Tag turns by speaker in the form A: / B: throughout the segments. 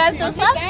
A: forget to subscribe.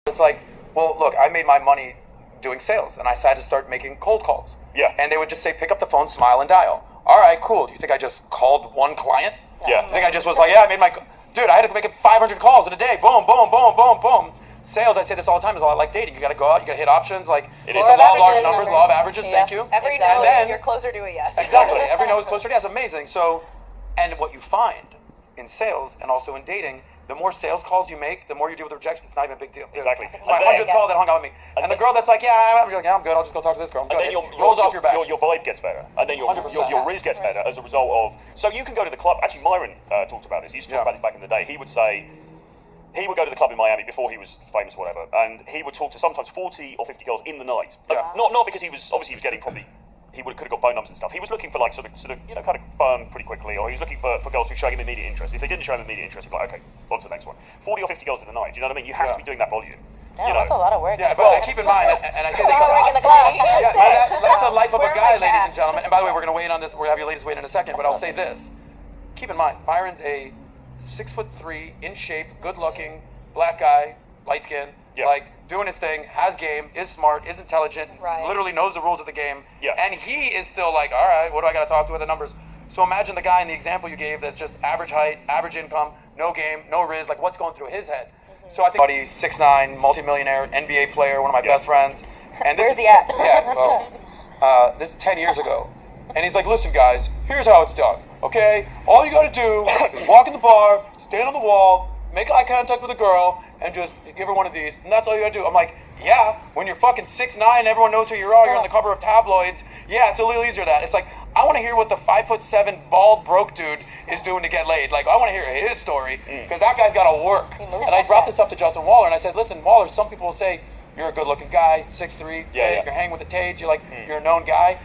B: It's like, well, look, I made my money doing sales, and I decided to start making cold calls.
C: Yeah.
B: And they would just say, pick up the phone, smile, and dial. All right, cool. Do you think I just called one client?
C: Yeah.
B: I think I just was like, yeah, I made my... Dude, I had to make 500 calls in a day. Boom, boom, boom, boom, boom. Sales, I say this all the time, is a lot like dating. You got to go out, you got to hit options. Like, it's a law of large numbers, law of averages. Thank you.
D: Every no is you're closer to a yes.
B: Exactly. Every no is closer to a yes. Amazing. So, and what you find in sales and also in dating, the more sales calls you make, the more you deal with the rejection. It's not even a big deal.
C: Exactly.
B: It's my 100th call that hung out with me. And the girl that's like, yeah, I'm good. I'll just go talk to this girl.
C: And then
B: rolls off your back.
C: Your vibe gets better. And then your
B: 100%.
C: rizz gets better as a result of... So you can go to the club. Actually, Myron talked about this. He used to talk about this back in the day. He would say... He would go to the club in Miami before he was famous or whatever. And he would talk to sometimes 40 or 50 girls in the night.
B: Yeah.
C: Not because he was... Obviously, he was getting probably... He could have got phone numbers and stuff. He was looking for like sort of kind of firm pretty quickly, or he was looking for girls who showed him immediate interest. If they didn't show him immediate interest, he'd be like, okay, on to the next one. 40 or 50 girls in the night. Do you know what I mean? You have to be doing that volume.
D: Yeah, that's a lot of work.
B: Yeah, but keep in mind, and I say this, that's the life of a guy, ladies and gentlemen. And by the way, we're going to weigh in on this. We're going to have your ladies weigh in a second. But I'll say this: keep in mind, Byron's a 6'3", in shape, good-looking, black guy, light skin, like doing his thing, has game, is smart, is intelligent, literally knows the rules of the game.
C: Yeah.
B: And he is still like, all right, what do I got to talk to with the numbers? So imagine the guy in the example you gave that's just average height, average income, no game, no rizz, like what's going through his head? So I think buddy, 6'9", multimillionaire, NBA player, one of my best friends. And this
D: Where's he at?
B: Yeah, well, this is 10 years ago. And he's like, listen guys, here's how it's done, okay? All you gotta do is walk in the bar, stand on the wall, make eye contact with a girl, and just give her one of these, and that's all you gotta do. I'm like, yeah, when you're fucking 6'9", everyone knows who you are, you're on the cover of tabloids, yeah, it's a little easier that. It's like, I wanna hear what the 5'7", bald, broke dude is doing to get laid. Like, I wanna hear his story, because that guy's gotta work. And I brought this up to Justin Waller, and I said, listen, Waller, some people will say, you're a good-looking guy, 6'3", you're hanging with the Tates, you're like, you're a known guy.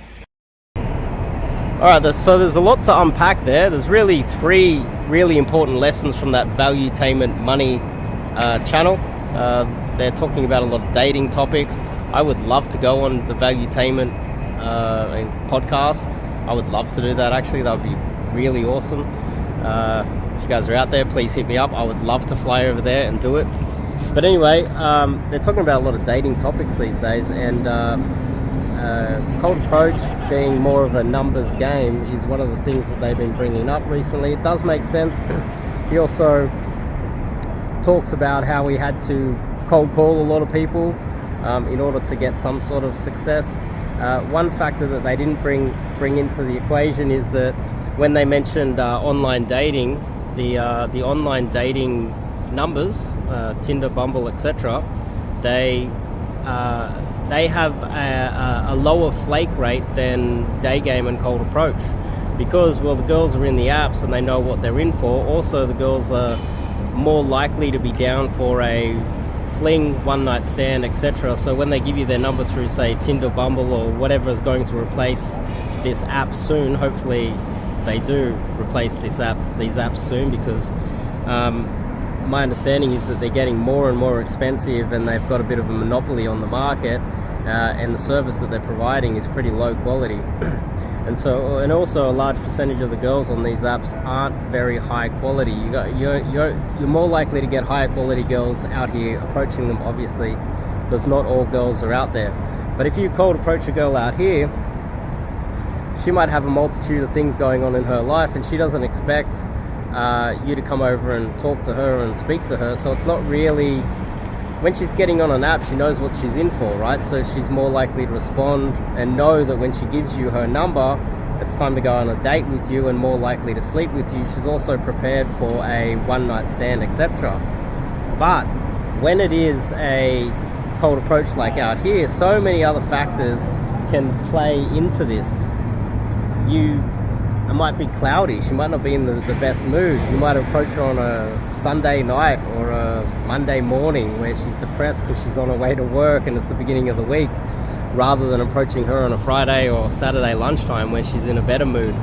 E: Alright, so there's a lot to unpack there. There's really 3 really important lessons from that Valuetainment Money channel. They're talking about a lot of dating topics. I would love to go on the Valuetainment podcast. I would love to do that actually. That would be really awesome. If you guys are out there, please hit me up. I would love to fly over there and do it. But anyway, they're talking about a lot of dating topics these days, and cold approach being more of a numbers game is one of the things that they've been bringing up recently. It does make sense. He also talks about how he had to cold call a lot of people in order to get some sort of success. One factor that they didn't bring into the equation is that when they mentioned online dating, the online dating numbers, Tinder, Bumble, etc., they have a lower flake rate than Daygame and Cold Approach, because, well, the girls are in the apps and they know what they're in for. Also, the girls are more likely to be down for a fling, one night stand, etc. So when they give you their number through, say, Tinder, Bumble, or whatever is going to replace this app soon, hopefully they do replace these apps soon, because my understanding is that they're getting more and more expensive, and they've got a bit of a monopoly on the market, and the service that they're providing is pretty low quality. And also a large percentage of the girls on these apps aren't very high quality. You're more likely to get higher quality girls out here approaching them, obviously, because not all girls are out there. But if you cold approach a girl out here, she might have a multitude of things going on in her life, and she doesn't expect you to come over and talk to her and speak to her. So it's not really, when she's getting on an app, she knows what she's in for, right? So she's more likely to respond and know that when she gives you her number, it's time to go on a date with you, and more likely to sleep with you. She's also prepared for a one night stand, etc. But when it is a cold approach like out here, so many other factors can play into this. It might be cloudy, she might not be in the best mood. You might approach her on a Sunday night or a Monday morning where she's depressed because she's on her way to work and it's the beginning of the week, rather than approaching her on a Friday or Saturday lunchtime where she's in a better mood.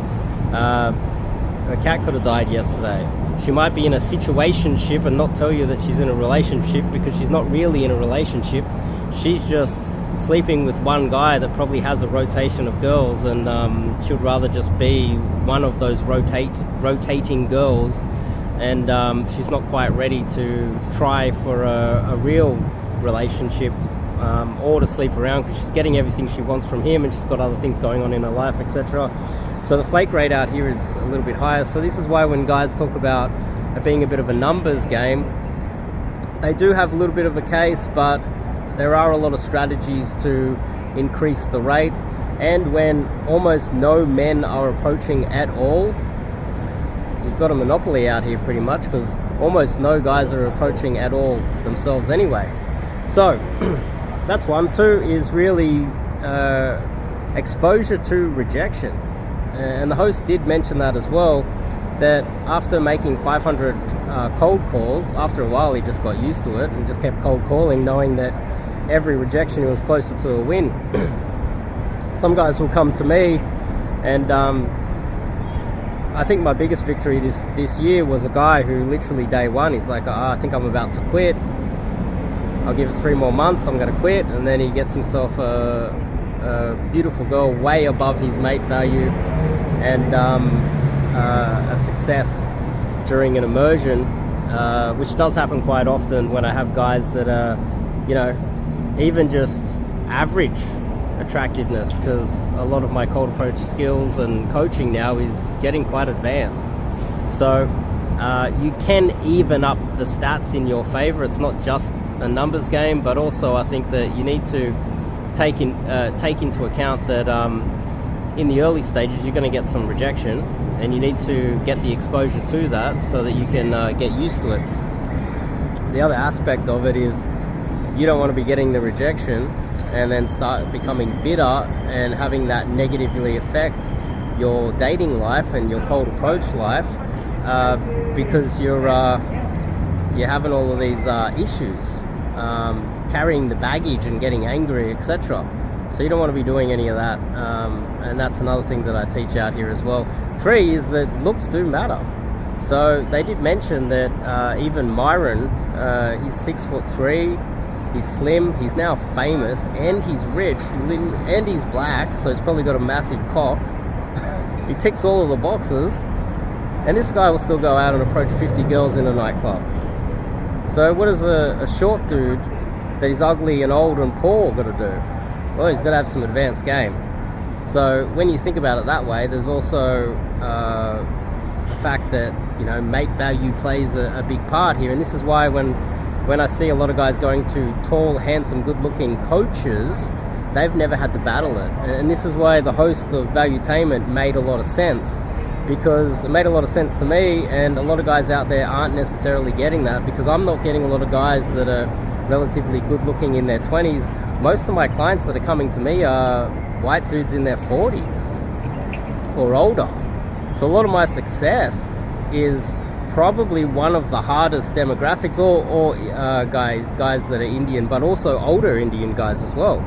E: her cat could have died yesterday. She might be in a situationship and not tell you that she's in a relationship, because she's not really in a relationship. She's just sleeping with one guy that probably has a rotation of girls, and she'd rather just be one of those rotating girls, and she's not quite ready to try for a real relationship, or to sleep around, because she's getting everything she wants from him, and she's got other things going on in her life, etc. So the flake rate out here is a little bit higher. So this is why when guys talk about it being a bit of a numbers game, they do have a little bit of a case, but there are a lot of strategies to increase the rate. And when almost no men are approaching at all, you've got a monopoly out here pretty much, because almost no guys are approaching at all themselves anyway. So that's one. Two is really exposure to rejection. And the host did mention that as well, that after making 500 cold calls, after a while he just got used to it and just kept cold calling, knowing that every rejection was closer to a win. Some guys will come to me, and I think my biggest victory this year was a guy who literally day one, he's like, I think I'm about to quit. I'll give it 3 more months, I'm going to quit. And then he gets himself a beautiful girl way above his mate value, and a success during an immersion, which does happen quite often when I have guys that are, even just average attractiveness, because a lot of my cold approach skills and coaching now is getting quite advanced. So you can even up the stats in your favor. It's not just a numbers game, but also I think that you need to take into account that in the early stages you're going to get some rejection, and you need to get the exposure to that so that you can get used to it. The other aspect of it is you don't want to be getting the rejection and then start becoming bitter and having that negatively affect your dating life and your cold approach life, because you're having all of these issues, carrying the baggage and getting angry, etc. So you don't want to be doing any of that, and that's another thing that I teach out here as well. 3 is that looks do matter. So they did mention that even Myron, he's 6'3", he's slim, he's now famous, and he's rich, and he's black, so he's probably got a massive cock. He ticks all of the boxes, and this guy will still go out and approach 50 girls in a nightclub. So what is a short dude that is ugly and old and poor got to do? Well, he's got to have some advanced game. So when you think about it that way, there's also the fact that mate value plays a big part here. And this is why when I see a lot of guys going to tall, handsome, good-looking coaches, they've never had to battle it. And this is why the host of Valuetainment made a lot of sense, because it made a lot of sense to me, and a lot of guys out there aren't necessarily getting that, because I'm not getting a lot of guys that are relatively good-looking in their 20s. Most of my clients that are coming to me are white dudes in their 40s or older. So a lot of my success is probably one of the hardest demographics, or guys that are Indian, but also older Indian guys as well.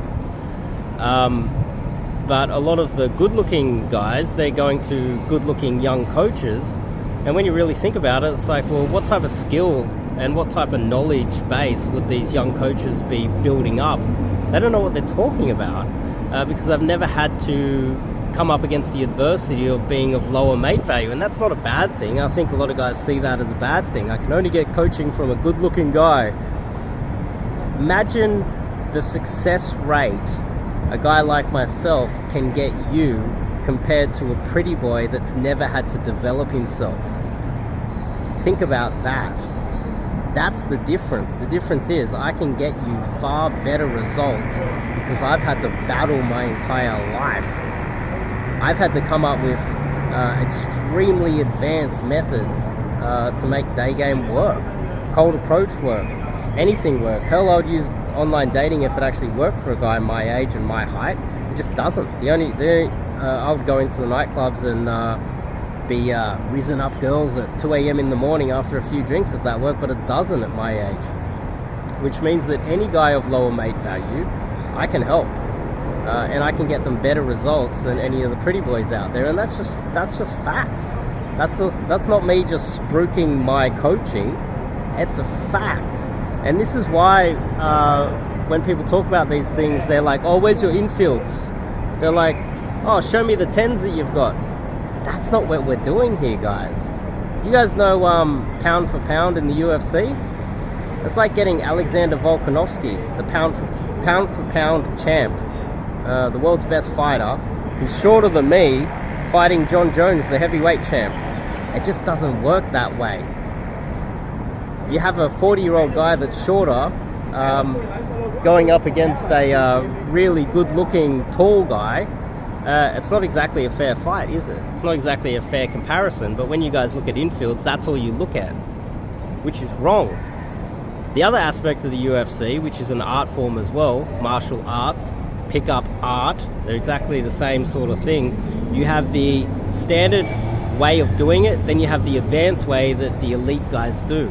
E: But a lot of the good-looking guys, they're going to good-looking young coaches, and when you really think about it, it's like, well, what type of skill and what type of knowledge base would these young coaches be building up? They don't know what they're talking about, because they've never had to come up against the adversity of being of lower mate value, and that's not a bad thing. I think a lot of guys see that as a bad thing. I can only get coaching from a good-looking guy. Imagine the success rate a guy like myself can get you compared to a pretty boy that's never had to develop himself. Think about that. That's the difference. The difference is I can get you far better results because I've had to battle my entire life. I've had to come up with extremely advanced methods to make Daygame work, cold approach work, anything work. Hell, I would use online dating if it actually worked for a guy my age and my height. It just doesn't. I would go into the nightclubs and be rizzing up girls at 2 a.m. in the morning after a few drinks if that worked, but it doesn't at my age. Which means that any guy of lower mate value, I can help. And I can get them better results than any of the pretty boys out there, and that's just facts. That's not me just spruiking my coaching. It's a fact. And this is why when people talk about these things, they're like, oh, where's your infields? They're like, oh, show me the 10s that you've got. That's not what we're doing here, guys. You guys know pound for pound in the UFC? It's like getting Alexander Volkanovski, the pound for pound champ, the world's best fighter, who's shorter than me, fighting John Jones, the heavyweight champ. It just doesn't work that way. You have a 40-year-old guy that's shorter going up against a really good-looking tall guy. It's not exactly a fair fight, is it? It's not exactly a fair comparison, but when you guys look at infields, that's all you look at, which is wrong. The other aspect of the UFC, which is an art form as well, martial arts, pick-up art, they're exactly the same sort of thing. You have the standard way of doing it, then you have the advanced way that the elite guys do.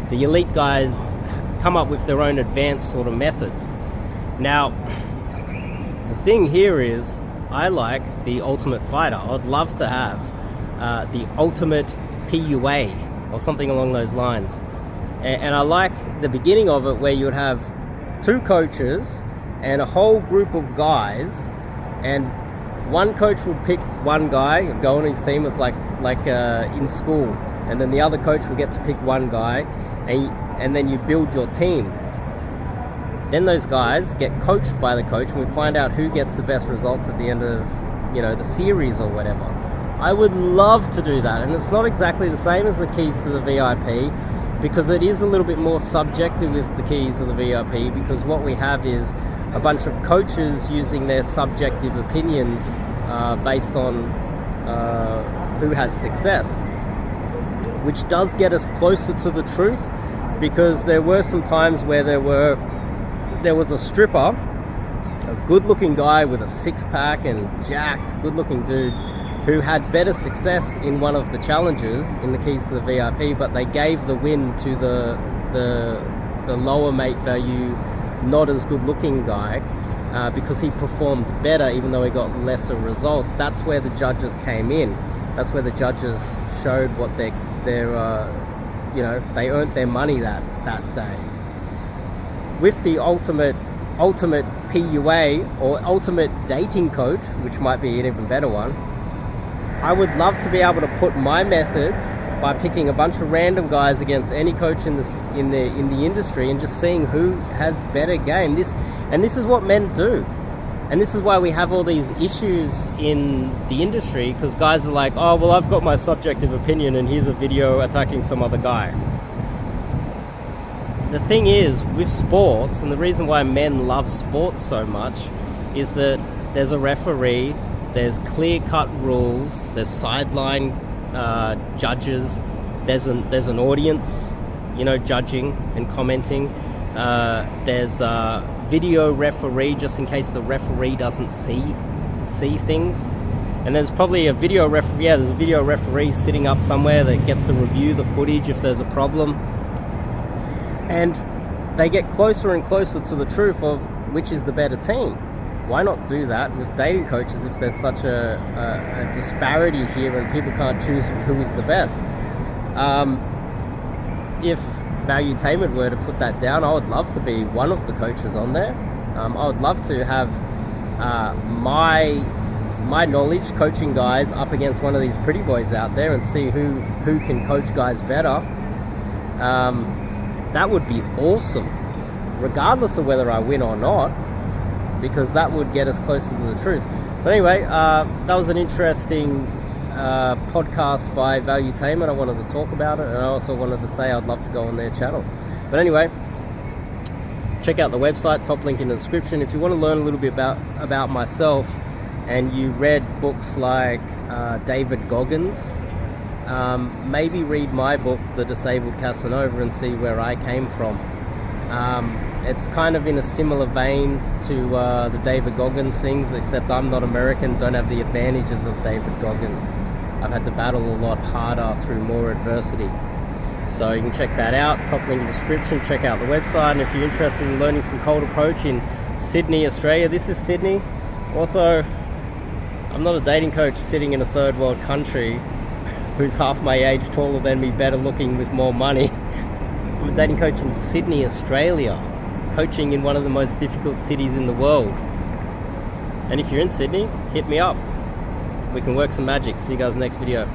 E: The elite guys come up with their own advanced sort of methods. Now, the thing here is, I like the Ultimate Fighter. I'd love to have the Ultimate PUA or something along those lines. And I like the beginning of it where you'd have 2 coaches and a whole group of guys, and one coach would pick one guy and go on his team. It's like in school, and then the other coach will get to pick one guy, and then you build your team. Then those guys get coached by the coach, and we find out who gets the best results at the end of, the series or whatever. I would love to do that, and it's not exactly the same as the keys to the VIP, because it is a little bit more subjective with the keys of the VIP, because what we have is a bunch of coaches using their subjective opinions based on who has success, which does get us closer to the truth, because there were some times where there was a stripper, a good-looking guy with a six-pack and jacked, good-looking dude, who had better success in one of the challenges in the keys to the VIP, but they gave the win to the lower mate value, not as good-looking guy, because he performed better even though he got lesser results. That's where the judges came in. That's where the judges showed what they earned their money that day. With the ultimate PUA or ultimate dating coach, which might be an even better one, I would love to be able to put my methods by picking a bunch of random guys against any coach in the industry and just seeing who has better game. This is what men do. And this is why we have all these issues in the industry, because guys are like, oh, well, I've got my subjective opinion and here's a video attacking some other guy. The thing is, with sports, and the reason why men love sports so much, is that there's a referee, there's clear-cut rules, there's sideline judges, there's an audience, judging and commenting. There's a video referee just in case the referee doesn't see things. And there's probably a video referee. Yeah, there's a video referee sitting up somewhere that gets to review the footage if there's a problem. And they get closer and closer to the truth of which is the better team. Why not do that with dating coaches if there's such a disparity here and people can't choose who is the best? If Valuetainment were to put that down, I would love to be one of the coaches on there. I would love to have my knowledge coaching guys up against one of these pretty boys out there and see who can coach guys better. That would be awesome, regardless of whether I win or not, because that would get us closer to the truth. But anyway, that was an interesting podcast by Valuetainment. I wanted to talk about it, and I also wanted to say I'd love to go on their channel. But anyway, check out the website, top link in the description. If you want to learn a little bit about myself, and you read books like David Goggins, maybe read my book, The Disabled Casanova, and see where I came from. It's kind of in a similar vein to the David Goggins things, except I'm not American, don't have the advantages of David Goggins. I've had to battle a lot harder through more adversity. So you can check that out, top link in the description, check out the website, and if you're interested in learning some cold approach in Sydney, Australia, this is Sydney. Also, I'm not a dating coach sitting in a third world country who's half my age, taller than me, better looking, with more money. I'm a dating coach in Sydney, Australia, coaching in one of the most difficult cities in the world. And if you're in Sydney, hit me up. We can work some magic. See you guys next video.